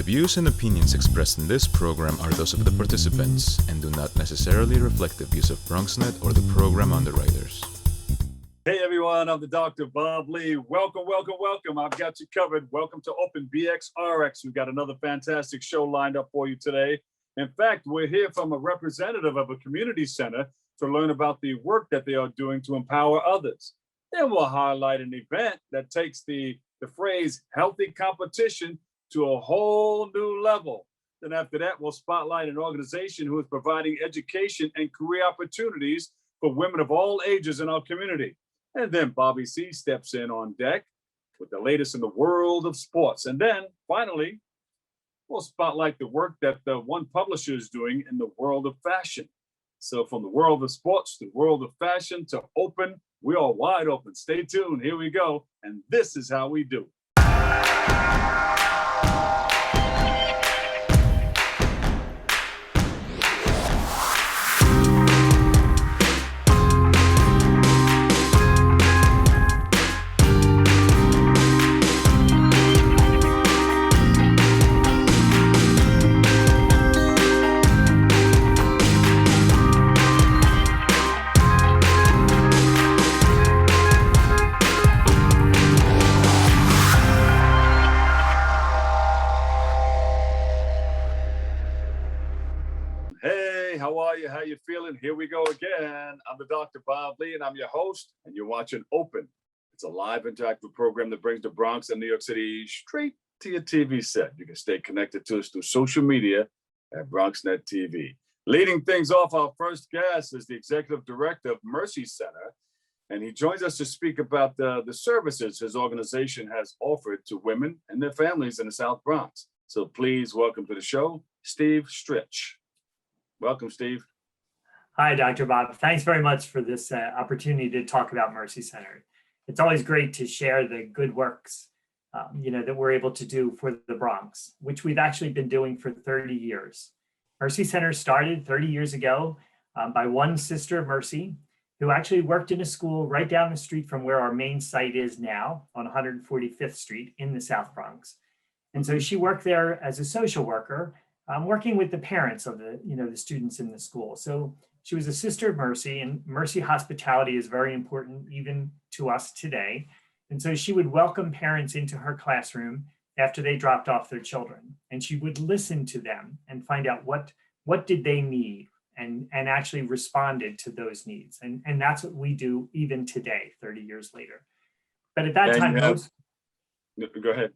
views and opinions expressed in this program are those of the participants and do not necessarily reflect the views of Bronx Night or the program underwriters. Hey everyone, I'm the Dr. Bob Lee. Welcome. I've got you covered. Welcome to Open BXRX. We've got another fantastic show lined up for you today. In fact, we're here from a representative of a community center to learn about the work that they are doing to empower others. Then we'll highlight an event that takes the phrase healthy competition to a whole new level. Then after that, we'll spotlight an organization who is providing education and career opportunities for women of all ages in our community. And then Bobby C steps in on deck with the latest in the world of sports. And then finally, we'll spotlight the work that the one publisher is doing in the world of fashion. So from the world of sports to the world of fashion to open, we are wide open. Stay tuned. Here we go. And this is how we do. How you feeling? Here we go again. I'm the Dr. Bob Lee, and I'm your host, and you're watching Open. It's a live interactive program that brings the Bronx and New York City straight to your TV set. You can stay connected to us through social media at BronxNet TV. Leading things off, our first guest is the Executive Director of Mercy Center, and he joins us to speak about the services his organization has offered to women and their families in the South Bronx. So please welcome to the show, Steve Stritch. Welcome, Steve. Hi, Dr. Bob. Thanks very much for this opportunity to talk about Mercy Center. It's always great to share the good works, that we're able to do for the Bronx, which we've actually been doing for 30 years. Mercy Center started 30 years ago by one sister, Mercy, who actually worked in a school right down the street from where our main site is now on 145th Street in the South Bronx. And so she worked there as a social worker, working with the parents of the students in the school. So she was a sister of Mercy, and Mercy hospitality is very important even to us today. And so she would welcome parents into her classroom after they dropped off their children. And she would listen to them and find out what did they need and actually responded to those needs. And that's what we do even today, 30 years later. But at that time, Go ahead.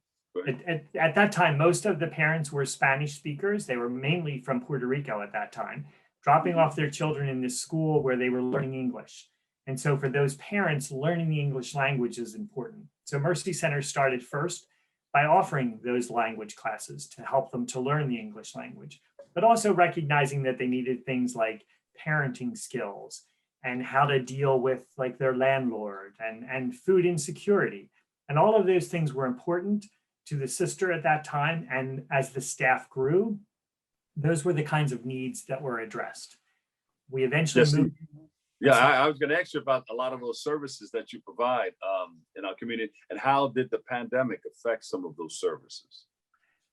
At that time, most of the parents were Spanish speakers. They were mainly from Puerto Rico at that time, dropping off their children in this school where they were learning English. And so for those parents, learning the English language is important. So Mercy Center started first by offering those language classes to help them to learn the English language, but also recognizing that they needed things like parenting skills and how to deal with like their landlord and food insecurity. And all of those things were important to the sister at that time. And as the staff grew, those were the kinds of needs that were addressed. We eventually moved. Yeah, I was going to ask you about a lot of those services that you provide in our community, and how did the pandemic affect some of those services?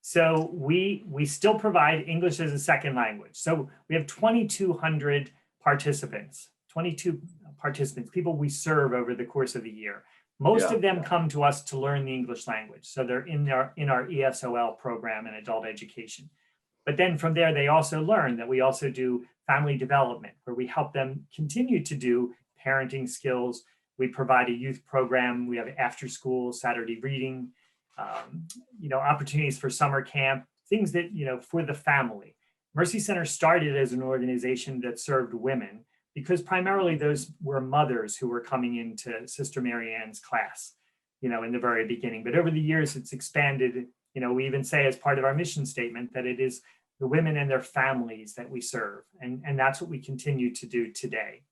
So we still provide English as a second language. So we have 2,200 participants, people we serve over the course of the year. Most of them come to us to learn the English language. So they're in our ESOL program in adult education. But then from there, they also learn that we also do family development, where we help them continue to do parenting skills. We provide a youth program. We have after school, Saturday reading, opportunities for summer camp, things that, for the family. Mercy Center started as an organization that served women, because primarily those were mothers who were coming into Sister Mary Ann's class, in the very beginning. But over the years, it's expanded. We even say as part of our mission statement that it is the women and their families that we serve. And that's what we continue to do today.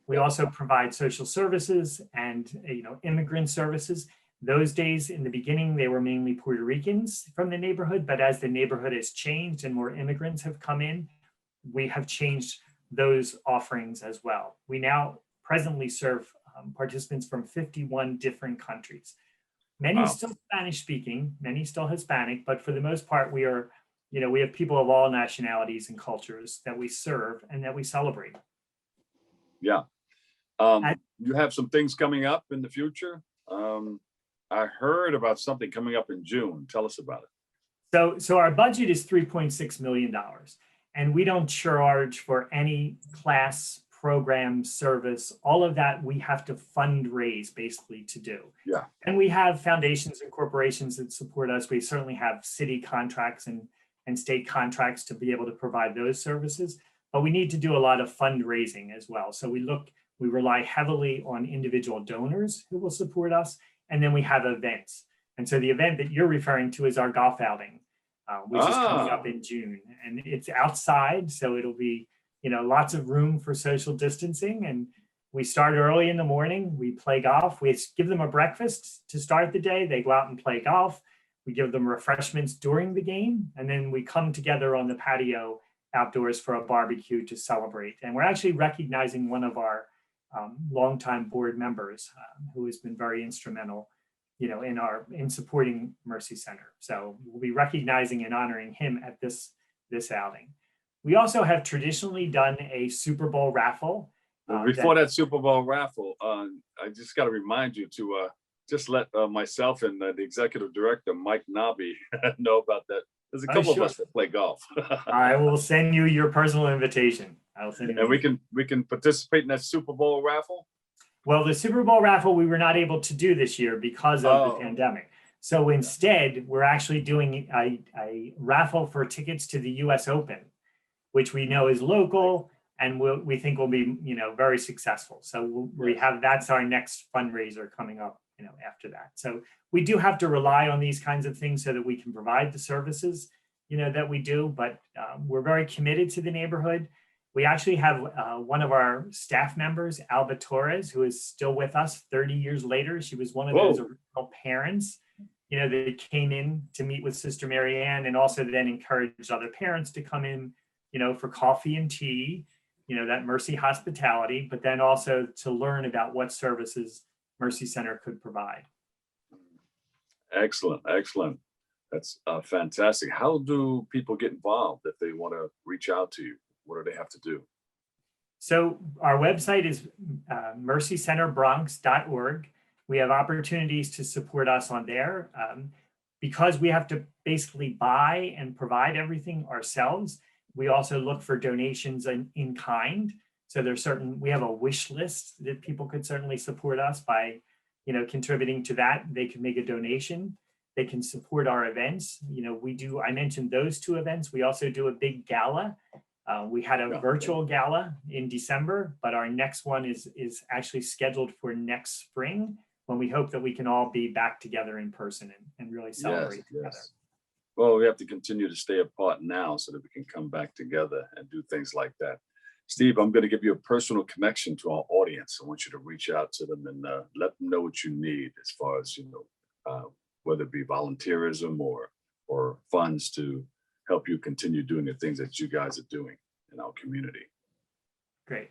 We also provide social services and, immigrant services. Those days in the beginning, they were mainly Puerto Ricans from the neighborhood. But as the neighborhood has changed and more immigrants have come in, we have changed those offerings as well. We now presently serve participants from 51 different countries. Many Wow. still Spanish speaking, many still Hispanic, but for the most part, we are, we have people of all nationalities and cultures that we serve and that we celebrate. Yeah. And- You have some things coming up in the future. I heard about something coming up in June. Tell us about it. So our budget is $3.6 million, and we don't charge for any class, program, service. All of that we have to fundraise basically to do. Yeah. And we have foundations and corporations that support us. We certainly have city contracts and state contracts to be able to provide those services, but we need to do a lot of fundraising as well. So we rely heavily on individual donors who will support us, and then we have events. And so the event that you're referring to is our golf outing, which is coming up in June, and it's outside, so it'll be lots of room for social distancing. And we start early in the morning. We play golf. We give them a breakfast to start the day. They go out and play golf. We give them refreshments during the game, and then we come together on the patio outdoors for a barbecue to celebrate. And we're actually recognizing one of our longtime board members who has been very instrumental, in supporting Mercy Center. So we'll be recognizing and honoring him at this outing. We also have traditionally done a Super Bowl raffle. Before that Super Bowl raffle, I just got to remind you to just let myself and the executive director, Mike Nobby, know about that. There's a couple of us that play golf. I will send you your personal invitation. I will send you. And we can participate in that Super Bowl raffle. Well, the Super Bowl raffle we were not able to do this year because of the pandemic. So instead, we're actually doing a raffle for tickets to the U.S. Open, which we know is local and we think will be very successful. So that's our next fundraiser coming up after that. So we do have to rely on these kinds of things so that we can provide the services that we do, but we're very committed to the neighborhood. We actually have one of our staff members, Alba Torres, who is still with us 30 years later. She was one of those original parents, that came in to meet with Sister Mary Ann, and also then encouraged other parents to come in, for coffee and tea, that Mercy hospitality, but then also to learn about what services Mercy Center could provide. Excellent. That's fantastic. How do people get involved if they want to reach out to you? What do they have to do? So our website is mercycenterbronx.org. We have opportunities to support us on there. Because we have to basically buy and provide everything ourselves, we also look for donations in kind. So we have a wish list that people could certainly support us by, contributing to that. They can make a donation. They can support our events. I mentioned those two events. We also do a big gala. We had a virtual gala in December, but our next one is actually scheduled for next spring, when we hope that we can all be back together in person and really celebrate together. Yes. Well, we have to continue to stay apart now so that we can come back together and do things like that. Steve, I'm going to give you a personal connection to our audience. I want you to reach out to them and let them know what you need as far as, whether it be volunteerism or funds to help you continue doing the things that you guys are doing in our community. Great.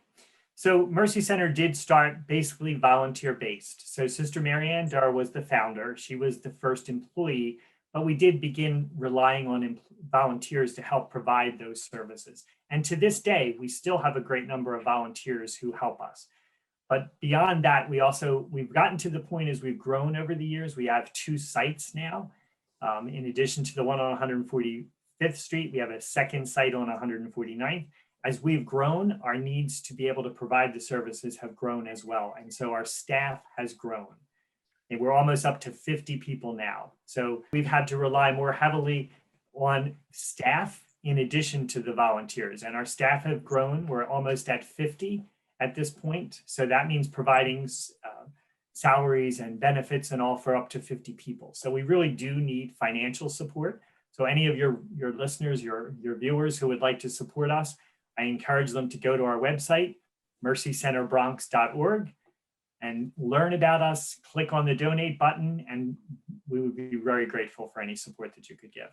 So Mercy Center did start basically volunteer-based. So Sister Mary Ann Durr was the founder. She was the first employee, but we did begin relying on volunteers to help provide those services. And to this day, we still have a great number of volunteers who help us. But beyond that, we've gotten to the point as we've grown over the years. We have 2 sites now. In addition to the one on 145th Street, we have a second site on 149th. As we've grown, our needs to be able to provide the services have grown as well. And so our staff has grown. And we're almost up to 50 people now. So we've had to rely more heavily on staff in addition to the volunteers. And our staff have grown. We're almost at 50 at this point. So that means providing salaries and benefits and all for up to 50 people. So we really do need financial support. So any of your listeners, your viewers who would like to support us, I encourage them to go to our website, mercycenterbronx.org, and learn about us, click on the donate button, and we would be very grateful for any support that you could give.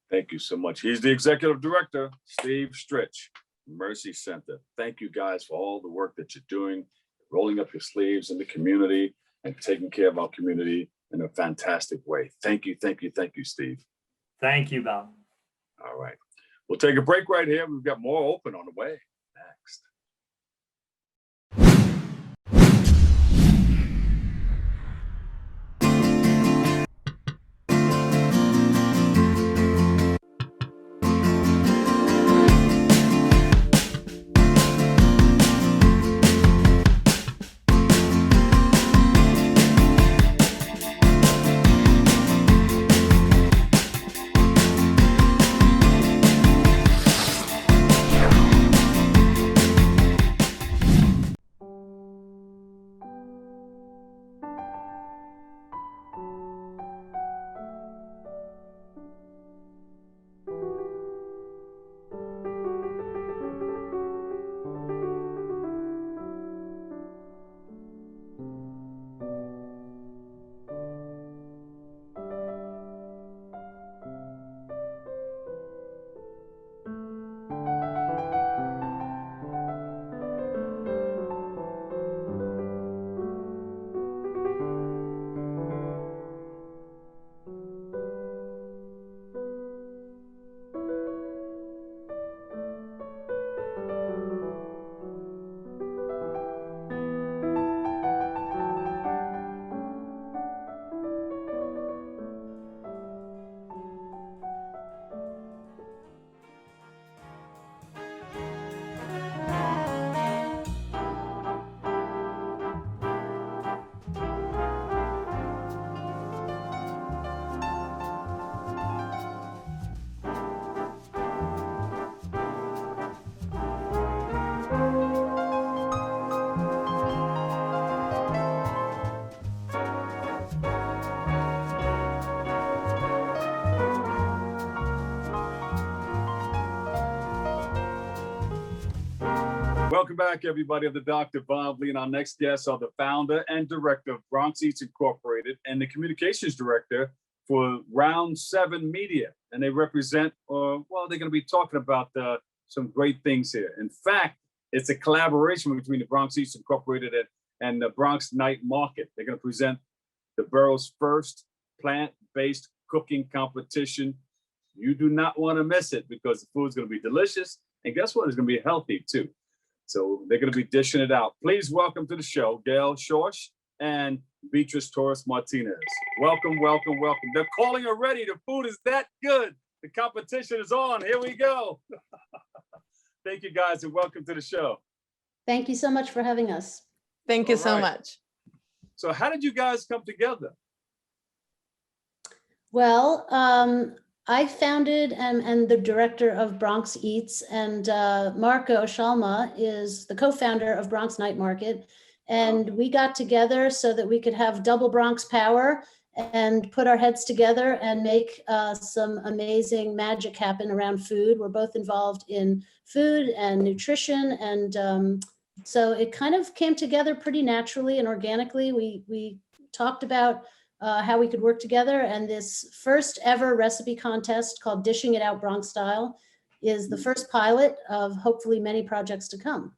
Thank you so much. He's the executive director, Steve Stritch, Mercy Center. Thank you guys for all the work that you're doing, rolling up your sleeves in the community and taking care of our community in a fantastic way. Thank you, Steve. Thank you, Bob. All right. We'll take a break right here. We've got more open on the way next. Welcome back, everybody, of the Dr. Bob Lee. And our next guests are the founder and director of Bronx Eats Incorporated and the communications director for Round 7 Media. And they represent, well, they're going to be talking about some great things here. In fact, it's a collaboration between the Bronx Eats Incorporated and the Bronx Night Market. They're going to present the borough's first plant-based cooking competition. You do not want to miss it because the food's going to be delicious. And guess what? It's going to be healthy, too. So they're going to be dishing it out. Please welcome to the show, Gail Schorsch and Beatriz Torres-Martinez. Welcome, welcome, welcome. They're calling already. The food is that good. The competition is on. Here we go. Thank you, guys, and welcome to the show. Thank you so much for having us. Thank you so much. So how did you guys come together? Well, I founded and the director of Bronx Eats, and Marco Shalma is the co-founder of Bronx Night Market. And we got together so that we could have double Bronx power and put our heads together and make some amazing magic happen around food. We're both involved in food and nutrition. And so it kind of came together pretty naturally and organically. We talked about how we could work together. And this first ever recipe contest called Dishing It Out Bronx Style is the first pilot of hopefully many projects to come.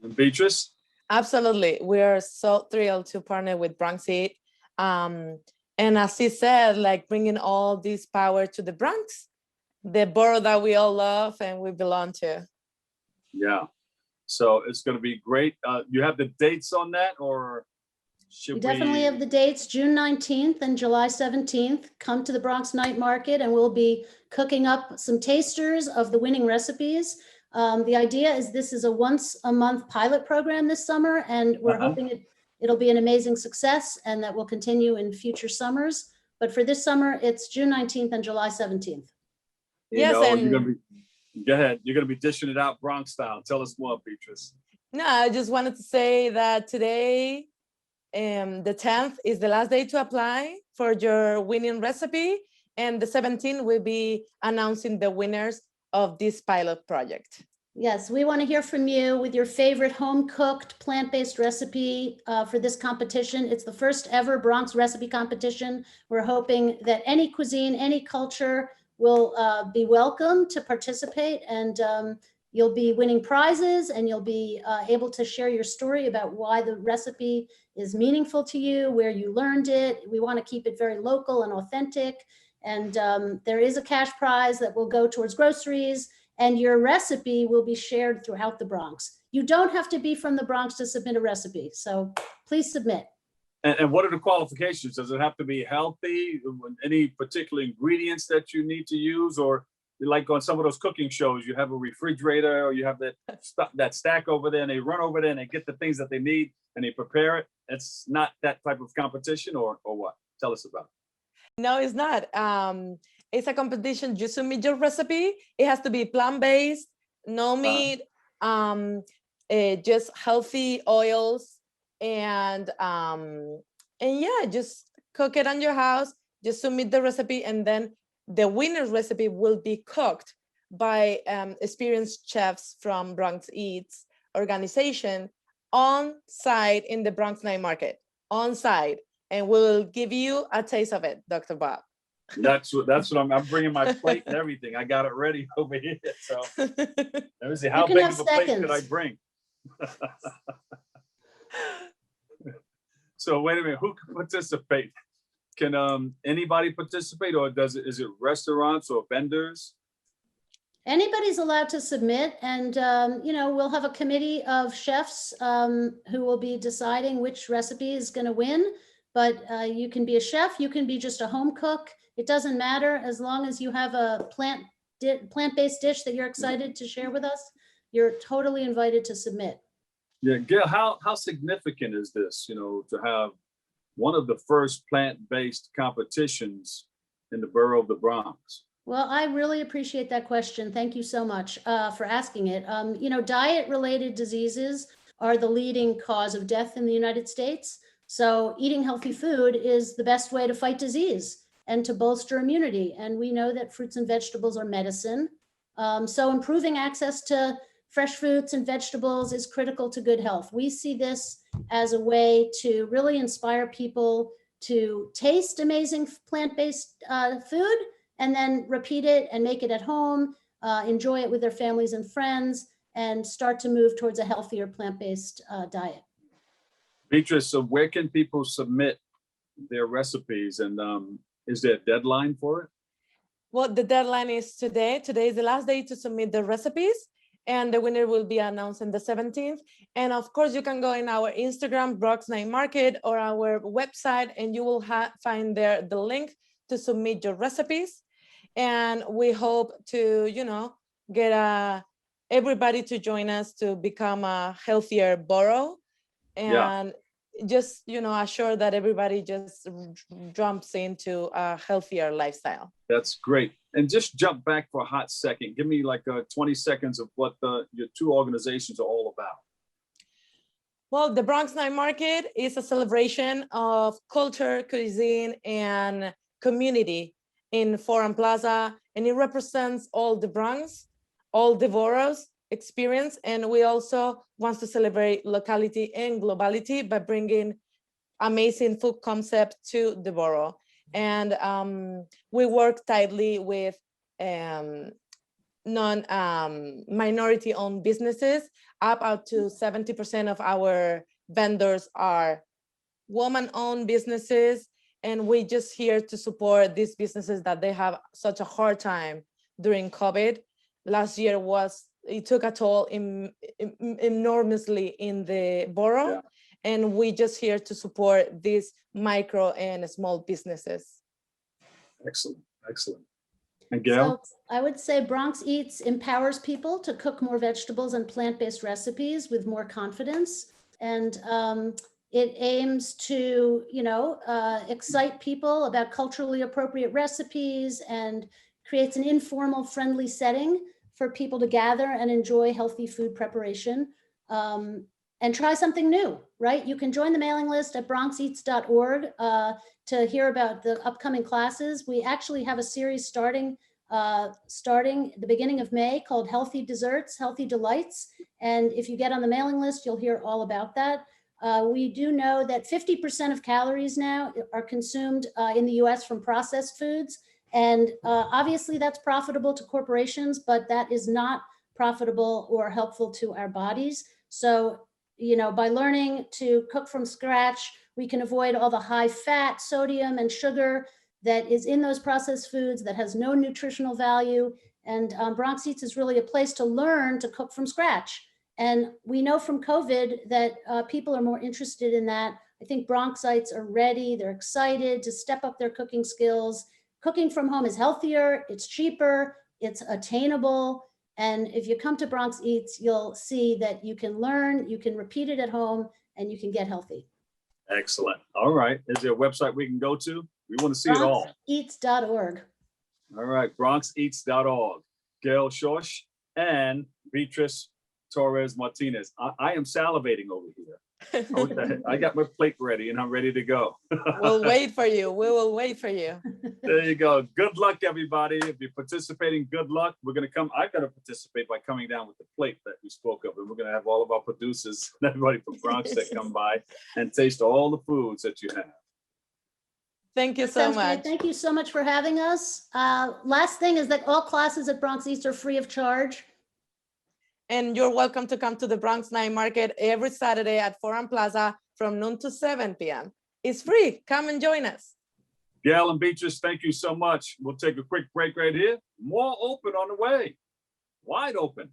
And Beatriz? Absolutely. We are so thrilled to partner with Bronx Eat. And as he said, like bringing all this power to the Bronx, the borough that we all love and we belong to. Yeah. So it's going to be great. You have the dates on that, or We definitely have the dates, June 19th and July 17th. Come to the Bronx Night Market and we'll be cooking up some tasters of the winning recipes. The idea is this is a once a month pilot program this summer, and we're hoping it'll be an amazing success and that will continue in future summers. But for this summer, it's June 19th and July 17th. Yes, and go ahead. You're going to be dishing it out Bronx style. Tell us more, Beatriz. No, I just wanted to say that today, the 10th is the last day to apply for your winning recipe, and the 17th will be announcing the winners of this pilot project. Yes, we want to hear from you with your favorite home-cooked plant-based recipe for this competition. It's the first ever Bronx recipe competition. We're hoping that any cuisine, any culture will be welcome to participate. And You'll be winning prizes, and you'll be able to share your story about why the recipe is meaningful to you, where you learned it. We want to keep it very local and authentic. And there is a cash prize that will go towards groceries, and your recipe will be shared throughout the Bronx. You don't have to be from the Bronx to submit a recipe, so please submit. And what are the qualifications? Does it have to be healthy? Any particular ingredients that you need to use? Or like on some of those cooking shows, you have a refrigerator, or you have that stack over there, and they run over there and they get the things that they need and they prepare it. It's not that type of competition, or what? Tell us about it. No, it's not. It's a competition. You submit your recipe. It has to be plant-based, no meat, just healthy oils, and yeah, just cook it on your house. Just submit the recipe, and then the winner's recipe will be cooked by experienced chefs from Bronx Eats organization on site in the Bronx Night Market, on site, and we'll give you a taste of it, Dr. Bob. That's what I'm bringing my plate and everything. I got it ready over here. So let me see, how big of a plate could I bring? So wait a minute, who can participate? Can anybody participate, or is it restaurants or vendors? Anybody's allowed to submit, and we'll have a committee of chefs who will be deciding which recipe is going to win. But you can be a chef, you can be just a home cook. It doesn't matter, as long as you have a plant-based dish that you're excited to share with us. You're totally invited to submit. Yeah, Gail, how significant is this? To have one of the first plant-based competitions in the borough of the Bronx. Well, I really appreciate that question. Thank you so much for asking it. Diet-related diseases are the leading cause of death in the United States. So eating healthy food is the best way to fight disease and to bolster immunity. And we know that fruits and vegetables are medicine. So improving access to fresh fruits and vegetables is critical to good health. We see this as a way to really inspire people to taste amazing plant-based food, and then repeat it and make it at home, enjoy it with their families and friends, and start to move towards a healthier plant-based diet. Beatriz, so where can people submit their recipes, and is there a deadline for it? Well, the deadline is today. Today is the last day to submit the recipes, and the winner will be announced on the 17th. And of course, you can go in our Instagram, Bronx Night Market, or our website, and you will find there the link to submit your recipes. And we hope to, get everybody to join us to become a healthier borough, and just, assure that everybody just jumps into a healthier lifestyle. That's great. And just jump back for a hot second. Give me like 20 seconds of what your two organizations are all about. Well, the Bronx Night Market is a celebration of culture, cuisine, and community in Forum Plaza, and it represents all the Bronx, all the boroughs experience. And we also want to celebrate locality and globality by bringing amazing food concept to the borough. And we work tightly with minority owned businesses. Up to 70% of our vendors are woman-owned businesses. And we just here to support these businesses that they have such a hard time during COVID. Last year it took a toll enormously in the borough. Yeah. And we just here to support these micro and small businesses. Excellent, excellent. And Gail? So I would say Bronx Eats empowers people to cook more vegetables and plant-based recipes with more confidence. And it aims to, excite people about culturally appropriate recipes, and creates an informal, friendly setting for people to gather and enjoy healthy food preparation, and try something new, right? You can join the mailing list at bronxeats.org to hear about the upcoming classes. We actually have a series starting the beginning of May called Healthy Desserts, Healthy Delights. And if you get on the mailing list, you'll hear all about that. We do know that 50% of calories now are consumed in the US from processed foods. And obviously that's profitable to corporations, but that is not profitable or helpful to our bodies. So, you know, by learning to cook from scratch, we can avoid all the high fat, sodium, and sugar that is in those processed foods that has no nutritional value. And Bronx Eats is really a place to learn to cook from scratch. And we know from COVID that people are more interested in that. I think Bronxites are ready, they're excited to step up their cooking skills. Cooking from home is healthier, it's cheaper, it's attainable. And if you come to Bronx Eats, you'll see that you can learn, you can repeat it at home, and you can get healthy. Excellent. All right. Is there a website we can go to? We want to see it all. BronxEats.org. All right. BronxEats.org. Gail Schorsch and Beatriz Torres-Martinez. I am salivating over here. I got my plate ready and I'm ready to go. We'll wait for you. We will wait for you. There you go. Good luck, everybody. If you're participating, good luck. We're going to come. I got to participate by coming down with the plate that we spoke of. And we're going to have all of our producers and everybody from Bronx that come by and taste all the foods that you have. Thank you so Sounds much. great. Thank you so much for having us. Last thing is that all classes at Bronx Eats are free of charge. And you're welcome to come to the Bronx Night Market every Saturday at Forum Plaza from noon to 7 p.m. It's free. Come and join us. Gail and Beatriz, thank you so much. We'll take a quick break right here. More open on the way. Wide open.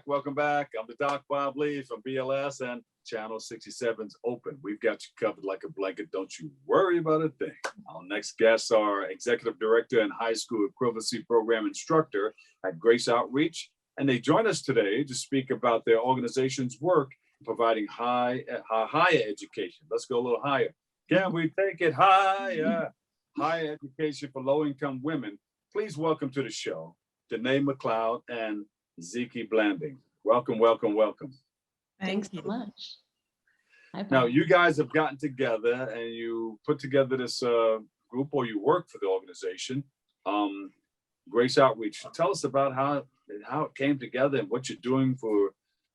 Welcome back. I'm the Doc Bob Lee from BLS and Channel 67's open. We've got you covered like a blanket. Don't you worry about a thing. Our next guests are Executive Director and High School Equivalency Program Instructor at Grace Outreach. And they join us today to speak about their organization's work providing higher education. Let's go a little higher. Can we take it higher? Higher education for low-income women. Please welcome to the show, Danae McLeod and Zaukema Blanding. Welcome, welcome, welcome. Thanks so much. Now, you guys have gotten together and you put together this group, or you work for the organization, Grace Outreach. Tell us about how it came together and what you're doing for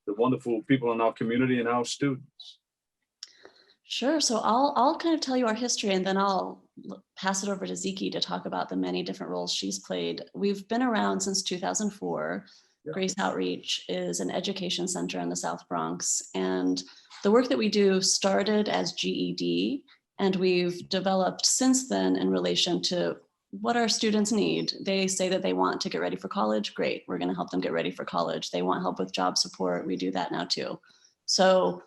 the wonderful people in our community and our students. Sure. So I'll kind of tell you our history, and then I'll pass it over to Ziki to talk about the many different roles she's played. We've been around since 2004. Yeah. Grace Outreach is an education center in the South Bronx, and the work that we do started as GED, and we've developed since then in relation to what our students need. They say that they want to get ready for college. Great, we're going to help them get ready for college. They want help with job support. We do that now too. So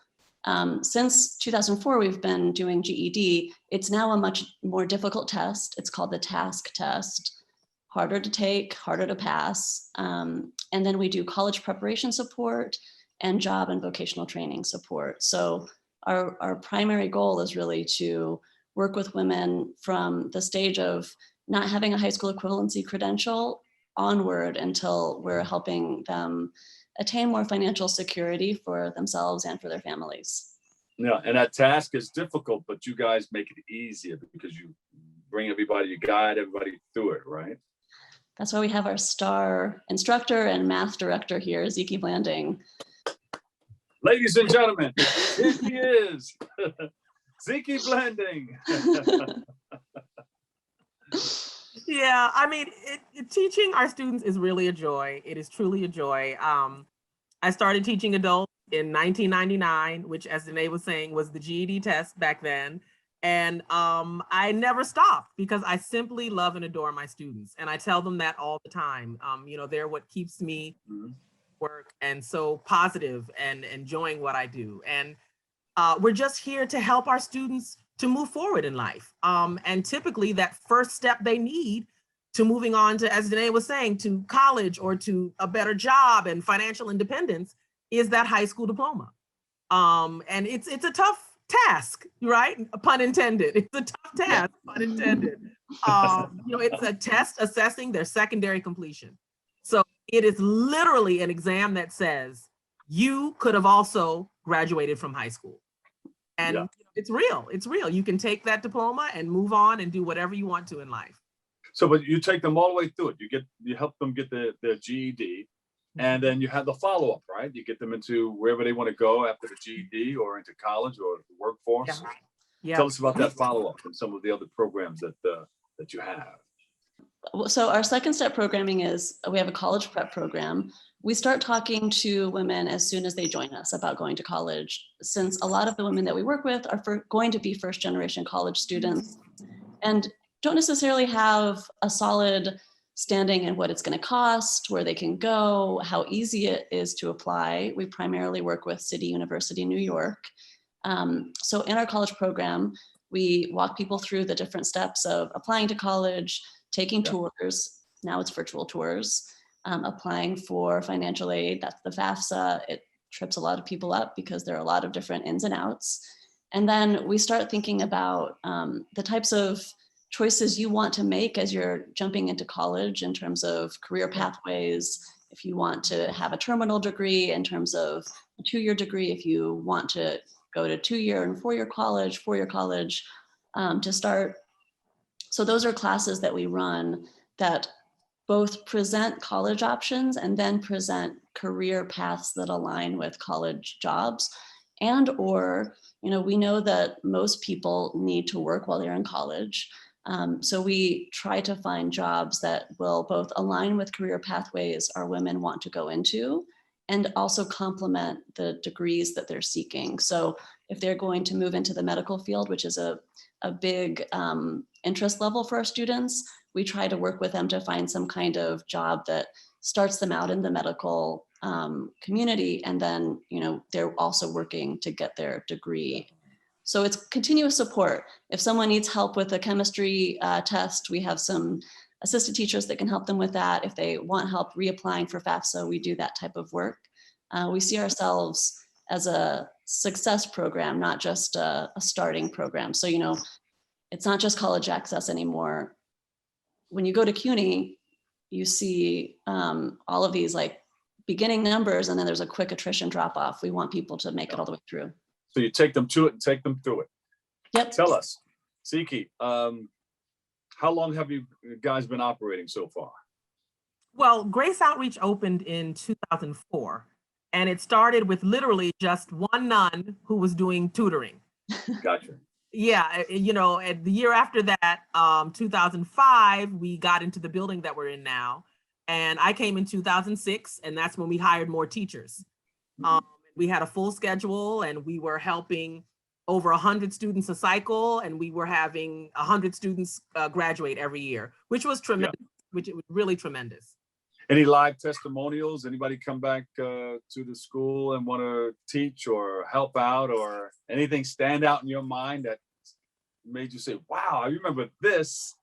since 2004, we've been doing GED. It's now a much more difficult test. It's called the TASC test. harder to take, harder to pass. And then we do college preparation support and job and vocational training support. So our primary goal is really to work with women from the stage of not having a high school equivalency credential onward until we're helping them attain more financial security for themselves and for their families. Yeah, and that task is difficult, but you guys make it easier because you bring everybody, you guide everybody through it, right? That's why we have our star instructor and math director here, Zaukema Blanding. Ladies and gentlemen, here she is, Zaukema Blanding. Yeah, I mean, teaching our students is really a joy. It is truly a joy. I started teaching adults in 1999, which, as Danae was saying, was the GED test back then. And I never stopped because I simply love and adore my students. And I tell them that all the time. You know, they're what keeps me work and so positive and enjoying what I do. And we're just here to help our students to move forward in life. And typically that first step they need to moving on to, as Danae was saying, to college or to a better job and financial independence is that high school diploma. And it's a tough task, right? Pun intended. It's a tough task, pun intended. You know, it's a test assessing their secondary completion. So it is literally an exam that says you could have also graduated from high school. And yeah. It's real. It's real. You can take that diploma and move on and do whatever you want to in life. So, but you take them all the way through it. You help them get their GED, and then you have the follow-up, right? You get them into wherever they want to go after the GED or into college or the workforce. Yeah. Tell us about that follow-up and some of the other programs that you have. So our second step programming is we have a college prep program. We start talking to women as soon as they join us about going to college, since a lot of the women that we work with are going to be first generation college students and don't necessarily have a solid standing in what it's going to cost, where they can go, how easy it is to apply. We primarily work with City University, New York. So in our college program, we walk people through the different steps of applying to college, taking tours. Now it's virtual tours. Applying for financial aid, that's the FAFSA. It trips a lot of people up because there are a lot of different ins and outs. And then we start thinking about the types of choices you want to make as you're jumping into college in terms of career pathways. If you want to have a terminal degree, in terms of a 2-year degree, if you want to go to 2-year and 4-year college, to start. So those are classes that we run that both present college options and then present career paths that align with college jobs. And or, you know, we know that most people need to work while they're in college. So we try to find jobs that will both align with career pathways our women want to go into and also complement the degrees that they're seeking. So if they're going to move into the medical field, which is a big interest level for our students, we try to work with them to find some kind of job that starts them out in the medical community. And then, you know, they're also working to get their degree. So it's continuous support. If someone needs help with a chemistry test, we have some assistant teachers that can help them with that. If they want help reapplying for FAFSA, we do that type of work. We see ourselves as a success program, not just a starting program. So, you know, it's not just college access anymore. When you go to CUNY, you see all of these like beginning numbers, and then there's a quick attrition drop off. We want people to make it all the way through. So you take them to it and take them through it. Yep. Tell us, Siki, how long have you guys been operating so far? Well, Grace Outreach opened in 2004, and it started with literally just one nun who was doing tutoring. Gotcha. Yeah, you know, the year after that, 2005, we got into the building that. We're in now. And I came in 2006, and that's when we hired more teachers. We had a full schedule, and we were helping over 100 students a cycle, and we were having 100 students graduate every year, which was tremendous, which was really tremendous. Any live testimonials? Anybody come back to the school and want to teach or help out, or anything stand out in your mind that made you say, wow, I remember this?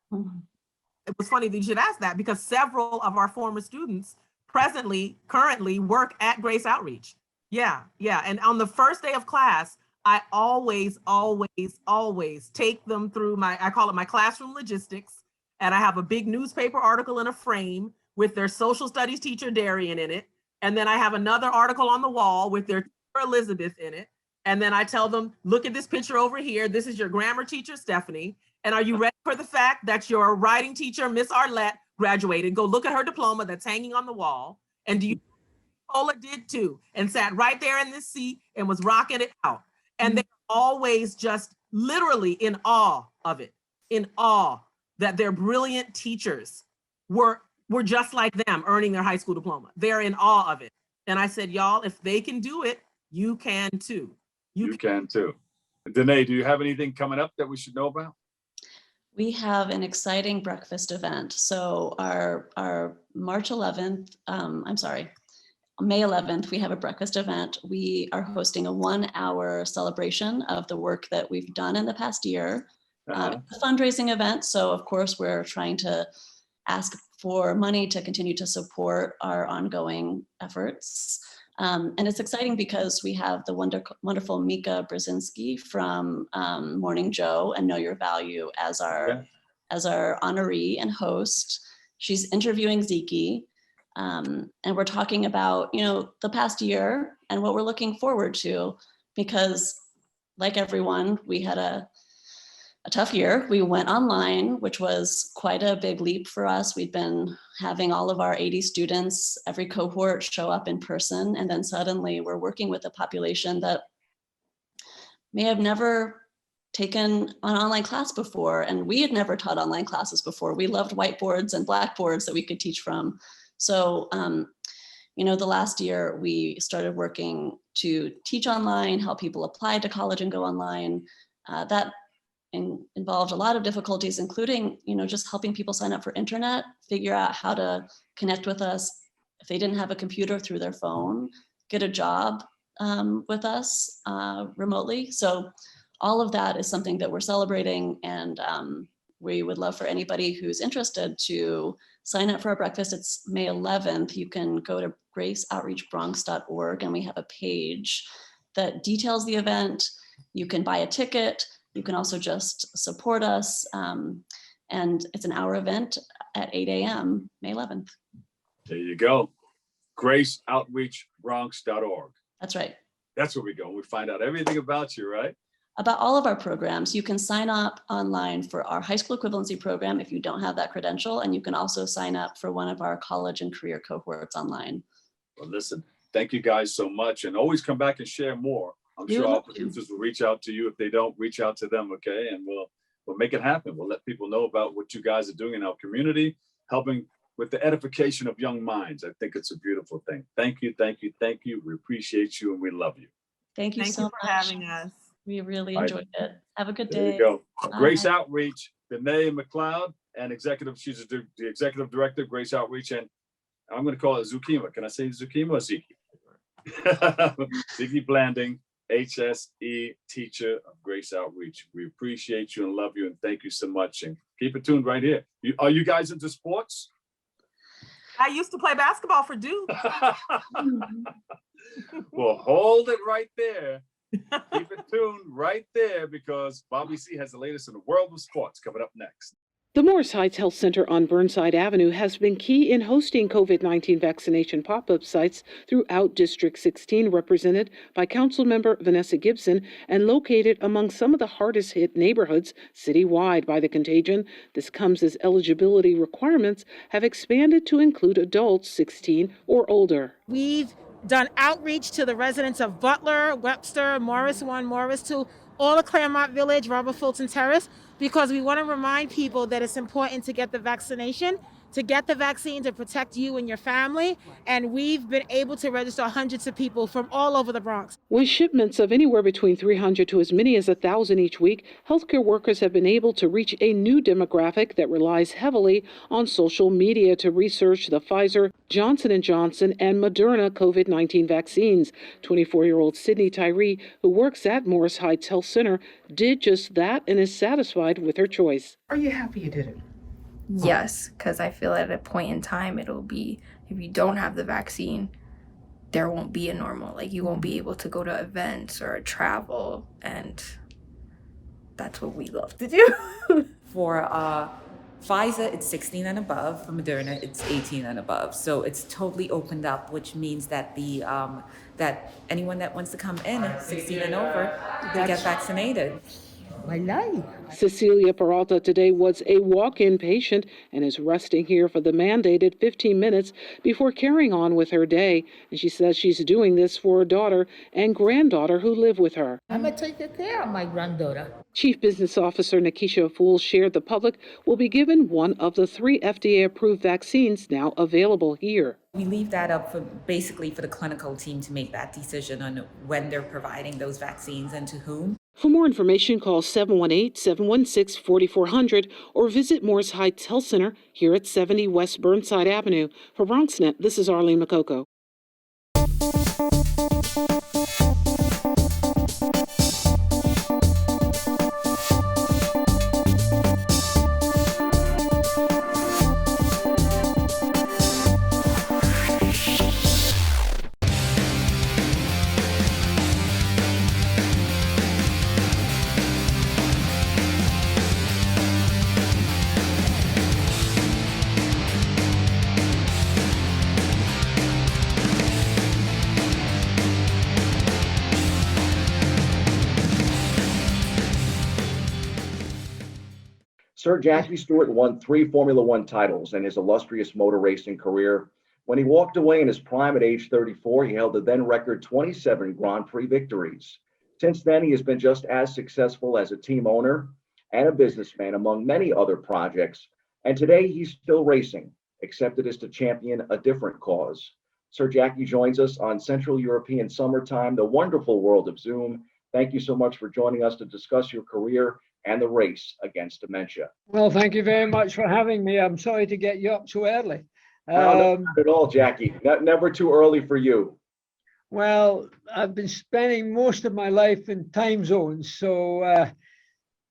it was funny that you should ask that, because several of our former students currently work at Grace Outreach. Yeah. And on the first day of class, I always take them through I call it my classroom logistics. And I have a big newspaper article in a frame with their social studies teacher, Darian, in it. And then I have another article on the wall with their teacher, Elizabeth, in it. And then I tell them, look at this picture over here. This is your grammar teacher, Stephanie. And are you ready for the fact that your writing teacher, Miss Arlette, graduated? Go look at her diploma that's hanging on the wall. And do you Paula did too, and sat right there in this seat and was rocking it out. And they're always just literally in awe of it, in awe that their brilliant teachers were just like them, earning their high school diploma. They're in awe of it. And I said, y'all, if they can do it, you can too. You can too. Danae, do you have anything coming up that we should know about? We have an exciting breakfast event. So our March 11th, May 11th, we have a breakfast event. We are hosting a 1-hour celebration of the work that we've done in the past year. It's a fundraising event. So of course, we're trying to ask for money to continue to support our ongoing efforts. And it's exciting because we have the wonderful Mika Brzezinski from Morning Joe and Know Your Value as our honoree and host. She's interviewing Ziki. And we're talking about, the past year and what we're looking forward to, because like everyone, we had a tough year. We went online, which was quite a big leap for us. We'd been having all of our 80 students, every cohort, show up in person. And then suddenly we're working with a population that may have never taken an online class before. And we had never taught online classes before. We loved whiteboards and blackboards that we could teach from. So, the last year we started working to teach online, help people apply to college and go online. That involved a lot of difficulties, including, just helping people sign up for internet, figure out how to connect with us if they didn't have a computer through their phone, get a job with us remotely. So all of that is something that we're celebrating, and we would love for anybody who's interested to sign up for our breakfast. It's May 11th. You can go to graceoutreachbronx.org, and we have a page that details the event. You can buy a ticket. You can also just support us. And it's an hour event at 8 a.m., May 11th. There you go. graceoutreachbronx.org. That's right. That's where we go. We find out everything about you, right? About all of our programs. You can sign up online for our high school equivalency program if you don't have that credential, and you can also sign up for one of our college and career cohorts online. Well, listen, thank you guys so much, and always come back and share more. I'm sure our producers will reach out to you. If they don't, reach out to them, okay? And we'll make it happen. We'll let people know about what you guys are doing in our community, helping with the edification of young minds. I think it's a beautiful thing. Thank you. We appreciate you, and we love you. Thank you so much for having us. We really enjoyed it. Have a good day. There you go. Grace Outreach, Danae McLeod, and she's the executive director of Grace Outreach, and I'm going to call it Zaukema. Can I say Zaukema or Ziki? Ziki Blanding, HSE teacher of Grace Outreach. We appreciate you and love you, and thank you so much. And keep it tuned right here. Are you guys into sports? I used to play basketball for Duke. Well, hold it right there. Keep it tuned right there, because Bobby C has the latest in the world of sports coming up next. The Morris Heights Health Center on Burnside Avenue has been key in hosting COVID-19 vaccination pop-up sites throughout District 16, represented by Councilmember Vanessa Gibson, and located among some of the hardest hit neighborhoods citywide by the contagion. This comes as eligibility requirements have expanded to include adults 16 or older. We've done outreach to the residents of Butler, Webster, Morris 1, Morris 2, all of Claremont Village, Robert Fulton Terrace, because we want to remind people that it's important to get the vaccination, to get the vaccine to protect you and your family. And we've been able to register hundreds of people from all over the Bronx. With shipments of anywhere between 300 to as many as 1,000 each week, healthcare workers have been able to reach a new demographic that relies heavily on social media to research the Pfizer, Johnson & Johnson, and Moderna COVID-19 vaccines. 24-year-old Sydney Tyree, who works at Morris Heights Health Center, did just that and is satisfied with her choice. Are you happy you did it? yes, because I feel at a point in time it'll be, if you don't have the vaccine, there won't be a normal, like you won't be able to go to events or travel, and that's what we love to do. For Pfizer, it's 16 and above. For Moderna, it's 18 and above. So it's totally opened up, which means that that anyone that wants to come in, 16 and over, to get vaccinated. My life. Cecilia Peralta today was a walk-in patient and is resting here for the mandated 15 minutes before carrying on with her day. And she says she's doing this for her daughter and granddaughter who live with her. I'm going to take care of my granddaughter. Chief Business Officer Nikisha Fool shared the public will be given one of the 3 FDA-approved vaccines now available here. We leave that up for basically for the clinical team to make that decision on when they're providing those vaccines and to whom. For more information, call 718-716-4400 or visit Morris Heights Health Center here at 70 West Burnside Avenue. For BronxNet, this is Arlene Makoko. Sir Jackie Stewart won 3 Formula One titles in his illustrious motor racing career. When he walked away in his prime at age 34, he held the then record 27 Grand Prix victories. Since then, he has been just as successful as a team owner and a businessman, among many other projects. And today, he's still racing, except it is to champion a different cause. Sir Jackie joins us on Central European Summertime, the wonderful world of Zoom. Thank you so much for joining us to discuss your career and the race against dementia. Well, thank you very much for having me. I'm sorry to get you up so early. No, not at all, Jackie. Never too early for you. Well, I've been spending most of my life in time zones. So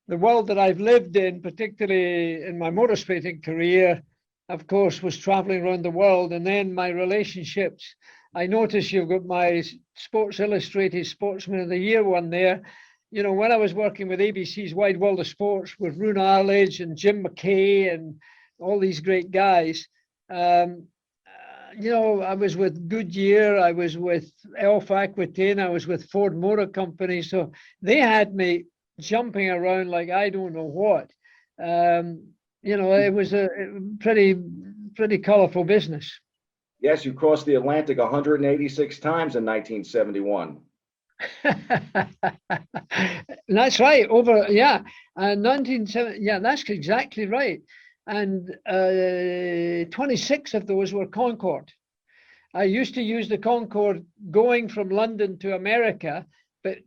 the world that I've lived in, particularly in my motorsporting career, of course, was traveling around the world. And then my relationships. I notice you've got my Sports Illustrated Sportsman of the Year one there. You know, when I was working with ABC's Wide World of Sports with Roone Arledge and Jim McKay and all these great guys, you know, I was with Goodyear, I was with Elf Aquitaine, I was with Ford Motor Company. So they had me jumping around like I don't know what. You know, it was a pretty colorful business. Yes, you crossed the Atlantic 186 times in 1971. That's right. 1970. Yeah, that's exactly right. And 26 of those were Concorde. I used to use the Concorde going from London to America, but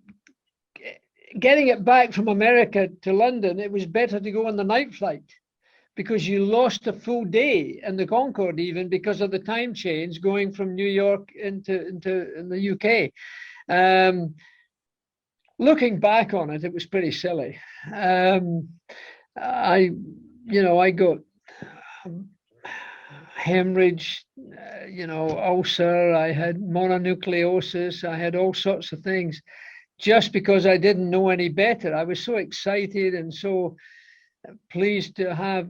getting it back from America to London, it was better to go on the night flight because you lost a full day in the Concorde, even because of the time change going from New York into the UK. Looking back on it, it was pretty silly. I got hemorrhage, ulcer, I had mononucleosis, I had all sorts of things just because I didn't know any better. I was so excited and so pleased to have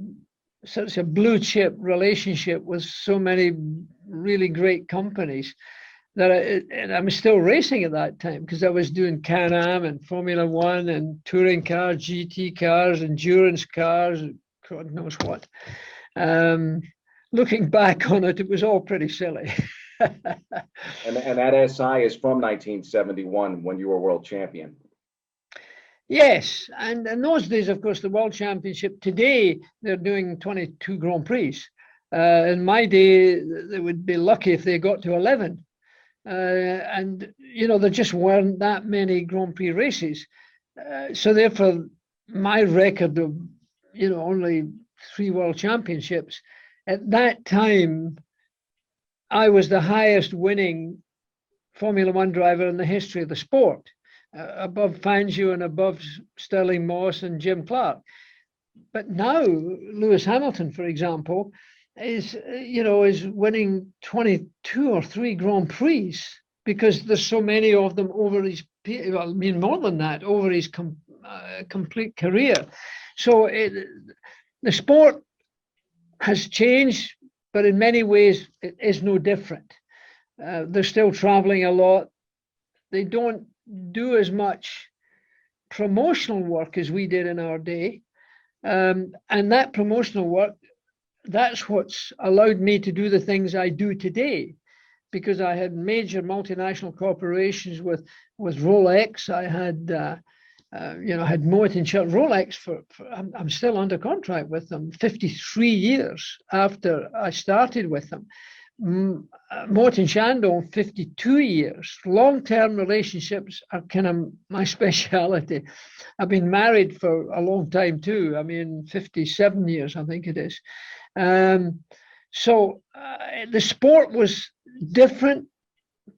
such a blue chip relationship with so many really great companies that I was still racing at that time because I was doing Can-Am and Formula One and touring cars, GT cars, endurance cars, and God knows what. Looking back on it, it was all pretty silly. and that SI is from 1971 when you were world champion. Yes, and in those days, of course, the World Championship, today, they're doing 22 Grand Prix. In my day, they would be lucky if they got to 11. And, there just weren't that many Grand Prix races. So therefore, my record of, only 3 World Championships, at that time, I was the highest winning Formula One driver in the history of the sport, above Fangio and above Sterling Moss and Jim Clark. But now Lewis Hamilton, for example, is winning 22 or 3 Grand Prix because there's so many of them over his, well, I mean more than that, over his complete career. So the sport has changed, but in many ways it is no different. They're still traveling a lot. They don't do as much promotional work as we did in our day. And that promotional work, that's what's allowed me to do the things I do today, because I had major multinational corporations with Rolex. I had, had Moet and Schacht. Rolex I'm still under contract with them 53 years after I started with them. Moet and Chandon, 52 years. Long-term relationships are kind of my speciality. I've been married for a long time too. I mean, 57 years, I think it is. So the sport was different,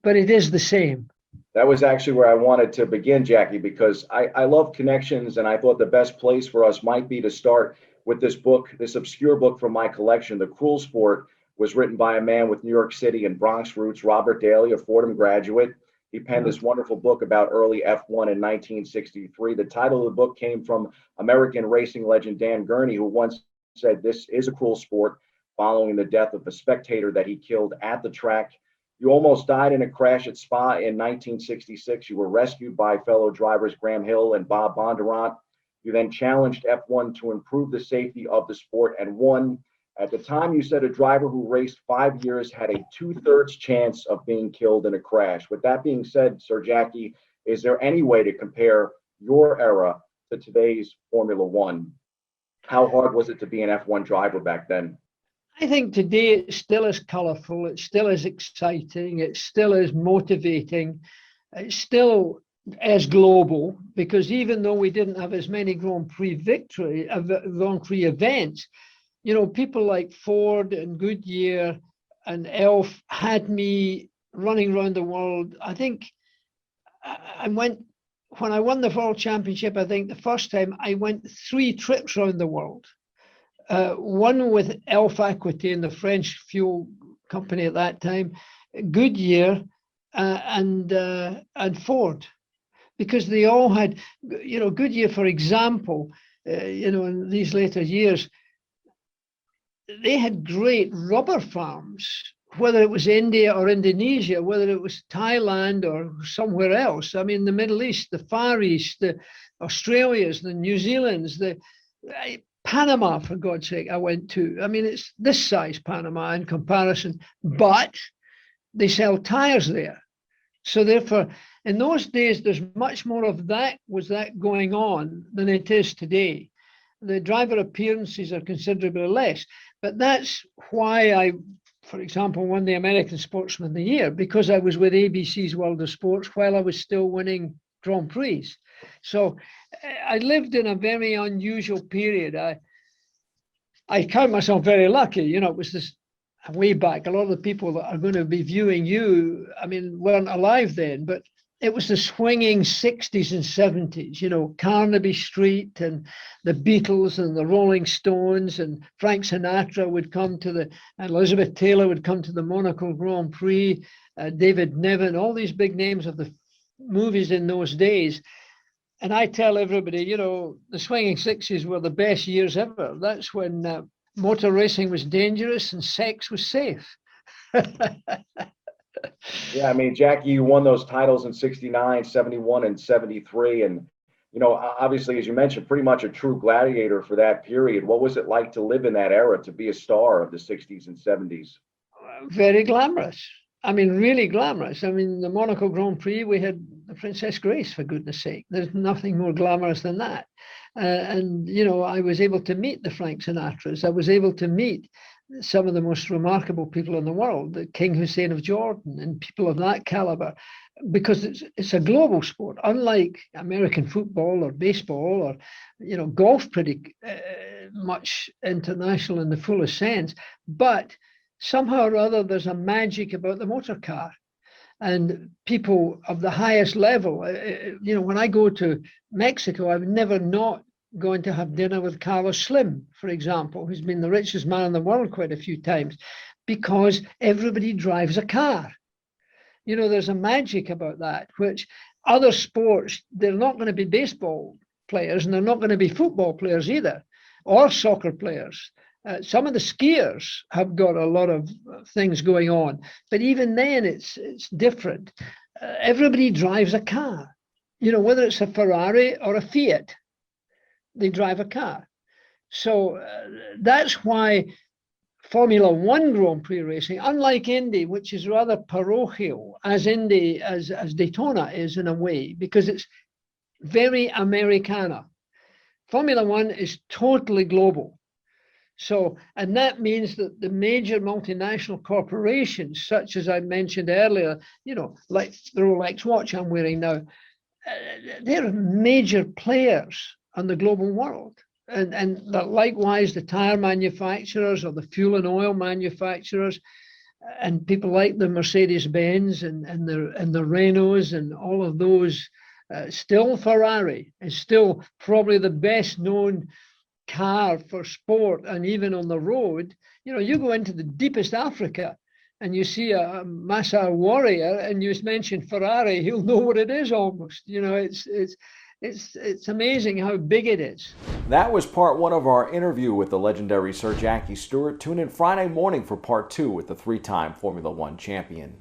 but it is the same. That was actually where I wanted to begin, Jackie, because I love connections, and I thought the best place for us might be to start with this book, this obscure book from my collection, The Cruel Sport. Was written by a man with New York City and Bronx roots, Robert Daly, a Fordham graduate. He penned this wonderful book about early F1 in 1963. The title of the book came from American racing legend Dan Gurney, who once said, "This is a cruel sport," following the death of a spectator that he killed at the track. You almost died in a crash at Spa in 1966. You were rescued by fellow drivers Graham Hill and Bob Bondurant. You then challenged F1 to improve the safety of the sport and won. At the time, you said a driver who raced 5 years had a 2/3 chance of being killed in a crash. With that being said, Sir Jackie, is there any way to compare your era to today's Formula One? How hard was it to be an F1 driver back then? I think today it still is colorful, it still is exciting, it still is motivating, it's still as global, because even though we didn't have as many Grand Prix events, people like Ford and Goodyear and Elf had me running around the world. I think when I won the World Championship, I think the first time I went 3 trips around the world. One with Elf Aquitaine, the French fuel company at that time, Goodyear and Ford, because they all had, Goodyear, for example, in these later years, they had great rubber farms, whether it was India or Indonesia, whether it was Thailand or somewhere else. I mean, the Middle East, the Far East, the Australias, the New Zealands, Panama, for God's sake, I went to. I mean, it's this size Panama in comparison, but they sell tires there. So therefore, in those days, there's much more of that going on than it is today. The driver appearances are considerably less, but that's why I, for example, won the American Sportsman of the Year, because I was with ABC's World of Sports while I was still winning Grand Prix. So I lived in a very unusual period. I count myself very lucky. It was this way back. A lot of the people that are going to be viewing you, weren't alive then, but it was the swinging 60s and 70s, Carnaby Street and the Beatles and the Rolling Stones, and Frank Sinatra would come and Elizabeth Taylor would come to the Monaco Grand Prix, David Niven, all these big names of the movies in those days. And I tell everybody, the swinging 60s were the best years ever. That's when motor racing was dangerous and sex was safe. Yeah, Jackie, you won those titles in 69, 71, and 73. And, obviously, as you mentioned, pretty much a true gladiator for that period. What was it like to live in that era, to be a star of the 60s and 70s? Very glamorous. Really glamorous. The Monaco Grand Prix, we had the Princess Grace, for goodness sake. There's nothing more glamorous than that. And I was able to meet the Frank Sinatras. I was able to meet some of the most remarkable people in the world, the King Hussein of Jordan and people of that caliber, because it's a global sport, unlike American football or baseball or, golf, pretty much international in the fullest sense. But somehow or other, there's a magic about the motor car. And people of the highest level, when I go to Mexico, I would never not going to have dinner with Carlos Slim, for example, who's been the richest man in the world quite a few times, because everybody drives a car. You know, there's a magic about that, which other sports, they're not going to be baseball players and they're not going to be football players either, or soccer players. Some of the skiers have got a lot of things going on, but even then it's different. Everybody drives a car, you know, whether it's a Ferrari or a Fiat, they drive a car. So that's why Formula One Grand Prix racing, unlike Indy, which is rather parochial, as Daytona is in a way, because it's very Americana. Formula One is totally global. So, and that means that the major multinational corporations, such as I mentioned earlier, you know, like the Rolex watch I'm wearing now, they're major players on the global world. And likewise, the tire manufacturers or the fuel and oil manufacturers and people like the Mercedes-Benz and the Renaults and all of those, still Ferrari is still probably the best known car for sport. And even on the road, you know, you go into the deepest Africa and you see a Massa warrior and you mention Ferrari, he'll know what it is almost. You know, it's amazing how big it is. That was part one of our interview with the legendary Sir Jackie Stewart. Tune in Friday morning for part two with the three-time Formula One champion.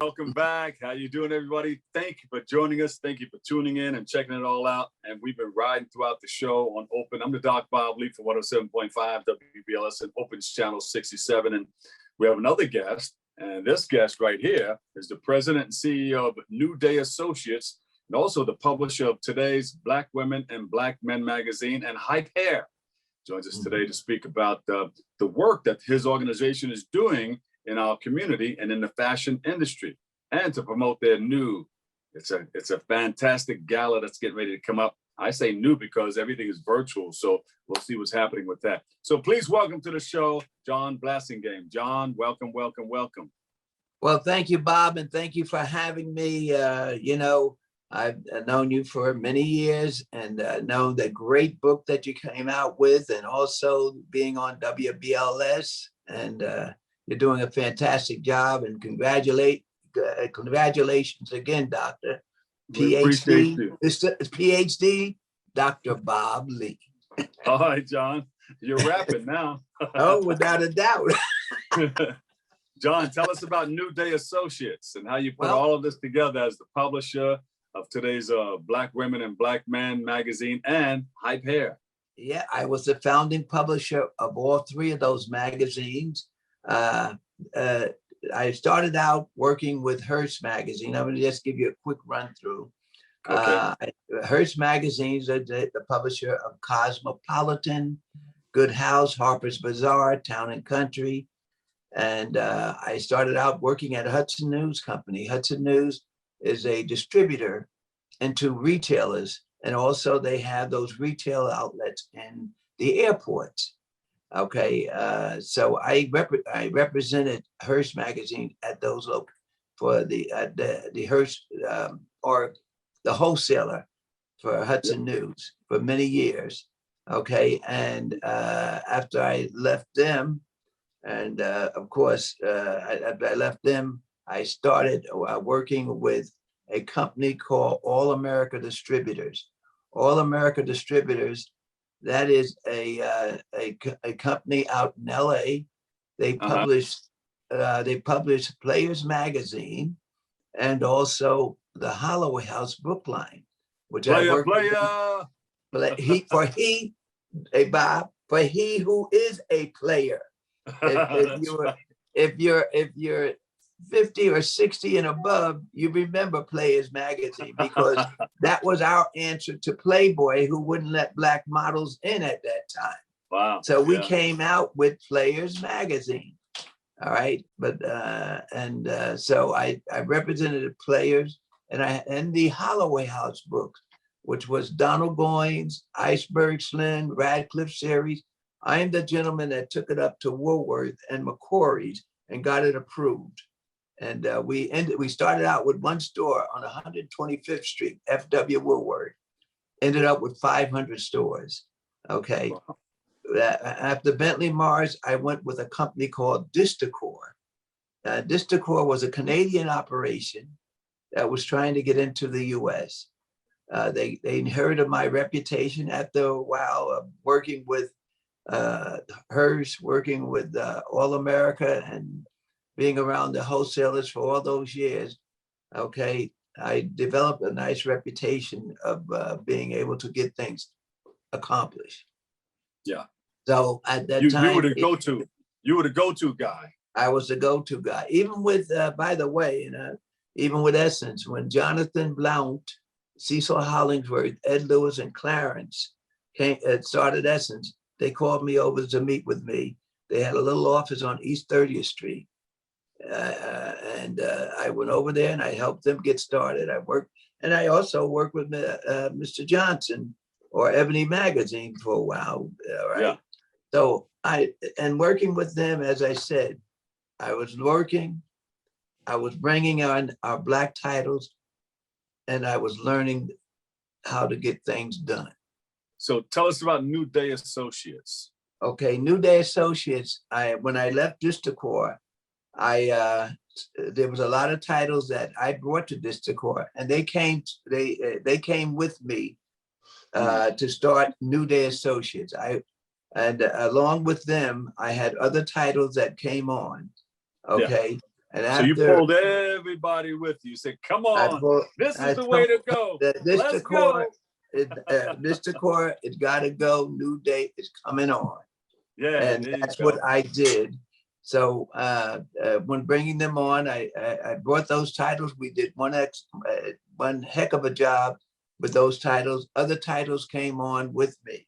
Welcome back. How you doing, everybody? Thank you for joining us. Thank you for tuning in and checking it all out. And we've been riding throughout the show on Open. I'm the Doc Bob Lee for 107.5 WBLS and Open's Channel 67. And we have another guest. And this guest right here is the president and CEO of New Day Associates, and also the publisher of today's Black Women and Black Men magazine, and Hype Hair. Joins us today to speak about the work that his organization is doing in our community and in the fashion industry, and to promote their new, it's a fantastic gala that's getting ready to come up. I say new because everything is virtual, so we'll see what's happening with that. So please welcome to the show, John Blassingame. John, welcome, welcome, welcome. Well, thank you, Bob, and thank you for having me. You know, I've known you for many years and know the great book that you came out with, and also being on WBLS, and you're doing a fantastic job, and congratulations again, Doctor. PhD, PhD, Dr. Bob Lee. All right, John, you're rapping now. Oh, without a doubt. John, tell us about New Day Associates and how you put all of this together as the publisher of today's Black Women and Black Men magazine and Hype Hair. Yeah, I was the founding publisher of all three of those magazines. I started out working with Hearst magazine. I'm going to just give you a quick run through. Hearst magazines are the publisher of Cosmopolitan, Good House, Harper's Bazaar, Town and Country. And I started out working at Hudson News Company. Hudson News is a distributor into retailers. And also they have those retail outlets in the airports. Okay, so I represented Hearst magazine at those for the Hearst or the wholesaler for Hudson News for many years. Okay, and after I left them, and of course, after I left them, I started working with a company called All America Distributors. All America Distributors, that is a company out in LA. They publish Players Magazine and also the Holloway House book line, which I work with. Hey Bob, for he who is a player. If you're 50 or 60 and above, you remember Players Magazine, because that was our answer to Playboy, who wouldn't let black models in at that time. Wow. So we came out with Players Magazine. All right. But so I represented the Players and the Holloway House books, which was Donald Goines, Iceberg Slim, Radcliffe series. I am the gentleman that took it up to Woolworth and McCory's and got it approved. And we started out with one store on 125th Street, FW Woolworth, ended up with 500 stores. Okay. Wow. After Bentley Mars, I went with a company called Distacor. Distacor was a Canadian operation that was trying to get into the US. They inherited my reputation after a while of working with Hearst, working with All America, and being around the wholesalers for all those years. Okay, I developed a nice reputation of being able to get things accomplished. Yeah. So at that time, you were the go-to. You were the go-to guy. I was the go-to guy. Even with, by the way, even with Essence, when Jonathan Blount, Cecil Hollingsworth, Ed Lewis, and Clarence started Essence, they called me over to meet with me. They had a little office on East 30th Street. And I went over there and I helped them get started. I also worked with Mr. Johnson or Ebony Magazine for a while, right? Yeah. So working with them, as I said, I was bringing on our Black titles, and I was learning how to get things done. So tell us about New Day Associates. Okay, New Day Associates, when I left Distacor, there was a lot of titles that I brought to Distacor, and they came with me to start New Day Associates. Along with them, I had other titles that came on. Okay. Yeah. And so you pulled everybody with you. You said, come on, this is the way to go. Let's go. Distacor, it's got to go. New Day is coming on. Yeah. And that's what I did. So when bringing them on, I brought those titles. We did one heck of a job with those titles. Other titles came on with me,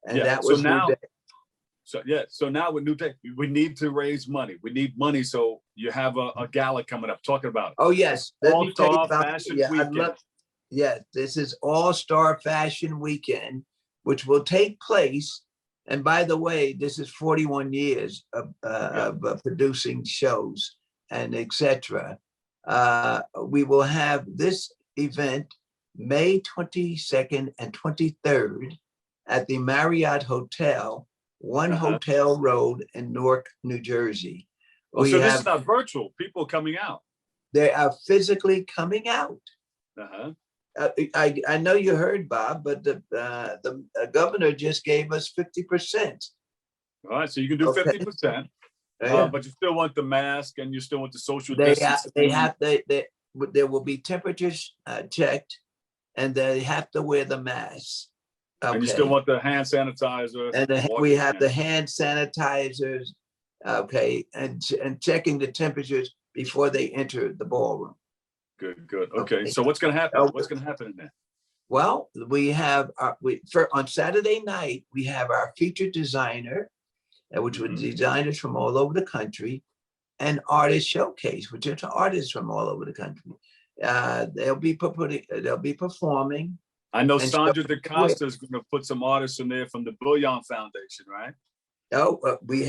and that was New Day. So now with New Day, we need to raise money. We need money. So you have a gala coming up. Talking about it. Oh yes, All-Star Fashion Weekend. This is All-Star Fashion Weekend, which will take place. And by the way, this is 41 years of producing shows and etc. We will have this event May 22nd and 23rd at the Marriott Hotel, One Hotel Road in Newark, New Jersey. Oh, so this is not virtual. People coming out. They are physically coming out. I know you heard, Bob, but the governor just gave us 50%. All right, so you can do 50%, but you still want the mask and you still want the social distance. There will be temperatures checked, and they have to wear the mask. And you still want the hand sanitizer. And we have the hand sanitizers, okay, and checking the temperatures before they enter the ballroom. Good, good. Okay, so what's going to happen? What's going to happen in there? Well, we have on Saturday night, we have our featured designer, which were designers from all over the country, and artist showcase, which are artists from all over the country. They'll be performing. I know Sandra DaCosta is going to put some artists in there from the Bouillon Foundation, right? Oh, we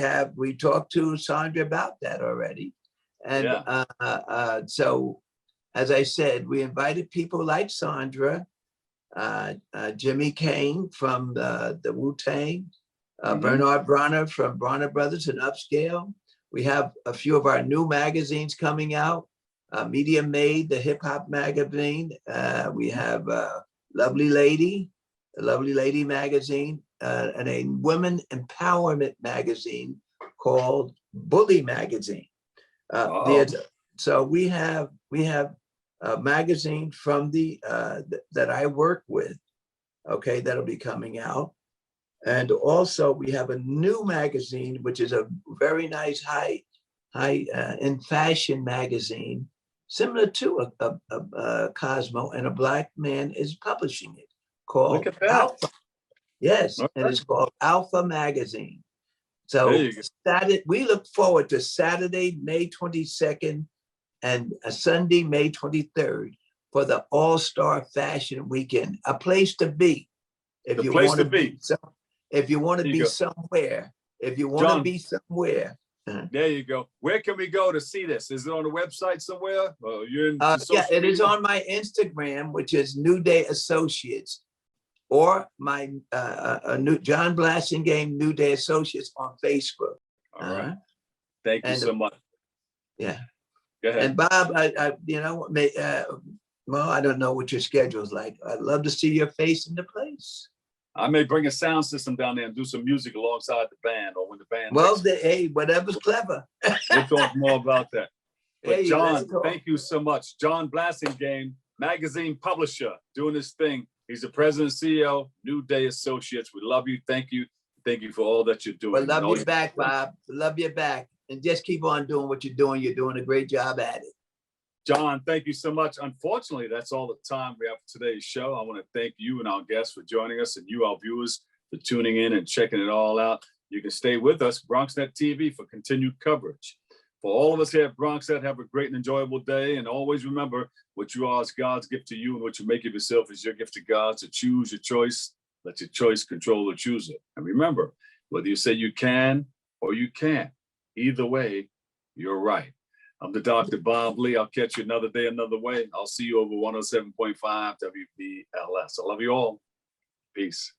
talked to Sandra about that already. And so, as I said, we invited people like Sandra, Jimmy Kane from the Wu-Tang, Bernard Bronner from Bronner Brothers and Upscale. We have a few of our new magazines coming out. Media Made, the hip hop magazine. We have Lovely Lady, the Lovely Lady magazine, and a women empowerment magazine called Bully Magazine. So we have a magazine from that I work with, okay, that'll be coming out. And also we have a new magazine, which is a very nice high in fashion magazine, similar to a Cosmo, and a Black man is publishing it, called Alpha. Yes, and it's called Alpha Magazine. So we look forward to Saturday, May 22nd and Sunday, May 23rd for the All-Star Fashion Weekend, a place to be. If you want to be somewhere, if you want to be somewhere. There you go. Where can we go to see this? Is it on the website somewhere? Yeah, it is on my Instagram, which is New Day Associates, or my John Blassingame New Day Associates on Facebook. All right. Thank you so much. Yeah. Go ahead. And Bob, well, I don't know what your schedule is like. I'd love to see your face in the place. I may bring a sound system down there and do some music alongside the band, or when the band. Well, hey, whatever's clever. We'll talk more about that. But John, thank you so much. John Blassingame, magazine publisher, doing his thing. He's the president and CEO, New Day Associates. We love you. Thank you. Thank you for all that you're doing. Well, love you back, Bob. Love you back. And just keep on doing what you're doing. You're doing a great job at it. John, thank you so much. Unfortunately, that's all the time we have for today's show. I want to thank you and our guests for joining us, and you, our viewers, for tuning in and checking it all out. You can stay with us, BronxNet TV, for continued coverage. For all of us here at BronxNet, have a great and enjoyable day. And always remember, what you are is God's gift to you, and what you make of yourself is your gift to God. So choose your choice. Let your choice control the chooser. And remember, whether you say you can or you can't, either way, you're right. I'm the Dr. Bob Lee. I'll catch you another day, another way. I'll see you over 107.5 WBLS. I love you all. Peace.